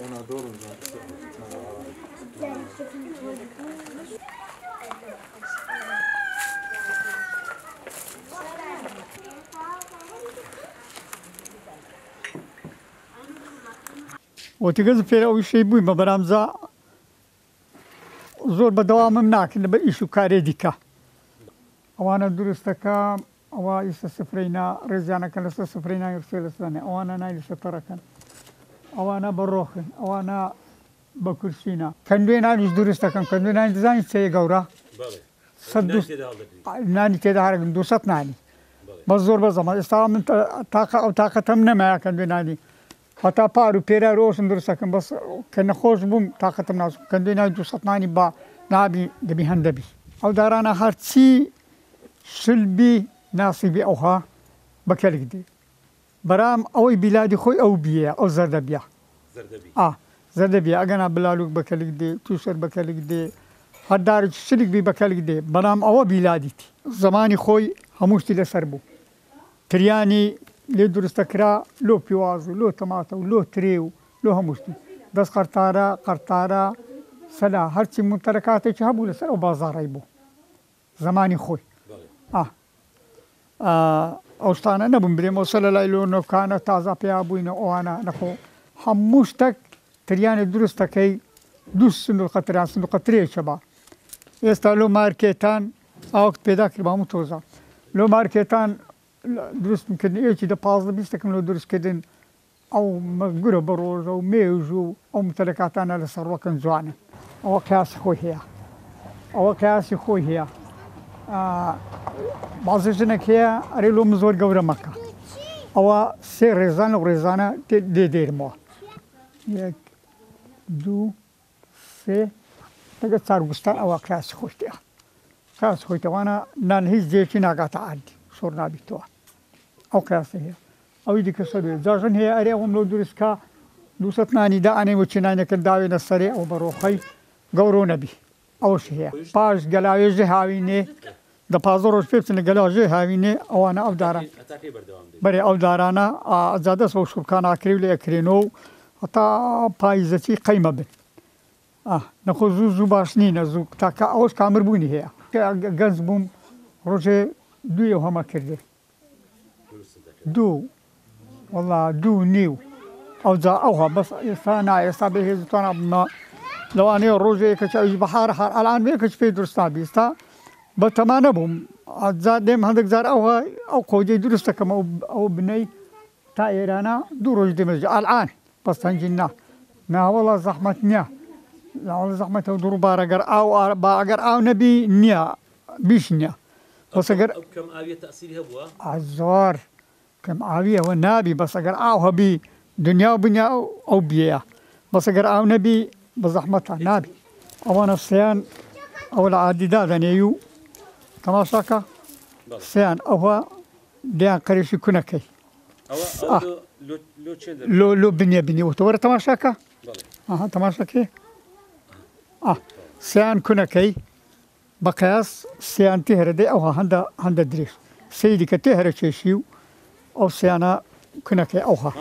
أنا دور وتجز في أول شيء بوي ما برامزا زور بدوام مناك إن بيشو كارديكا أوانا درستكا أوا يستسفرينا رجعنا كلا يستسفرينا يرسل سنة أوانا نايل ستركن أوانا بروخن أوانا بكرسينا كندوينا مش درستكا كندوينا ديزاين شيء جورا صدق ناني كده هارك دوست ناني بزور بزمان استعمل طاقة أو طاقة تمنا ما كندوينا حتى بارو بيرا روش ندرسكن بس كنا خوش بوم طاقة تمنا كندوينا دوست ناني با نابي دبي هندبي أو دارانا هارتشي سلبي ناصبي أوها بكالك دي برام أوي بلادي خوي أو بيا أو زردبيا زردبيا أجانا بلالوك بكالك دي توسر بكالك دي هدارج سلك بي بكالك دي برام أو بلادي زماني خوي هموشتي لسربو ترياني لدرستكرا لو بيوازو لو طماطو لو تريو لو هموشتي بس قرطارة سلا هرشي ممتلكاتي هبو لسر أو بازار يبو زماني خوي أوستانا نبون بريم وصل لا إنه كان تازة بيابوينا وأنا نخو حموشتك ترياني درستكي دوس صندوق قطران صندوق قطرية شباب يستعلو ماركتان أوقت بيداك ربامو توزا لو ماركتان درست ممكن إيش إذا بازل بيستكمل لو درست كدن أو مقرة بروز أو ميوزو أو ممتلكاتنا لسروكن زوانا أو كاس خوي هي بعضينك هي أريلو مزور جورا مكة أو سير رزان ورزانة دير مو يك دو سي تقدر صار بستان أو كاس خويتها وأنا نانهيز جيتي ناقات عادي صورنا بيتوه أو كاس هي أو يديك الصدر زاجن هي أريهم لو درسكا دوستناني دا أنا وشناني كداوي نصري أو بروخي جورو نبي أو شيء باش جلاوي جهاويني دا پازروش پیپسن گلاجه هاوینه آوانا أودارا برای أودارانا زاده سو شرکان آکریولی اکرینو حتی پایزتی قیمه بن نخو زو باشنین زو تاکا اوش کامر بونی هیا گنز بوم روزه دوی هما کرده دو والله دو نيو أو زا أوها بس إنسانا يستابه زتونا بنا لو أنا روزه كشاي بحار حار الآن بيكش في درستا بيستا بتمانه بوم زاد دم هندك زار أوها أو خوجي درستا كم أو بني تايرانا دو روز دمج الآن بس تنجينا ما والله زحمة نيا لا والله زحمة ودور بارجر أو باجر أو نبي نيا بيش نيا بس أجر كم آوية تأثيرها بوا عزار كم آوية والنبي بس أجر أو هبي دنيا وبنيا أو بيا بس أجر أو نبي بزحمتها نبي أو أنا سيان أو العادي ده نيو تماشاكا سيان أو ديان قريش كنكي لو بنيا وتورا تماشاكا تماشاكي سيان كنكي بقياس سيان تهردي أو هندا دريس سيدي كتهر شيشيو أو سيانا كنكي أوها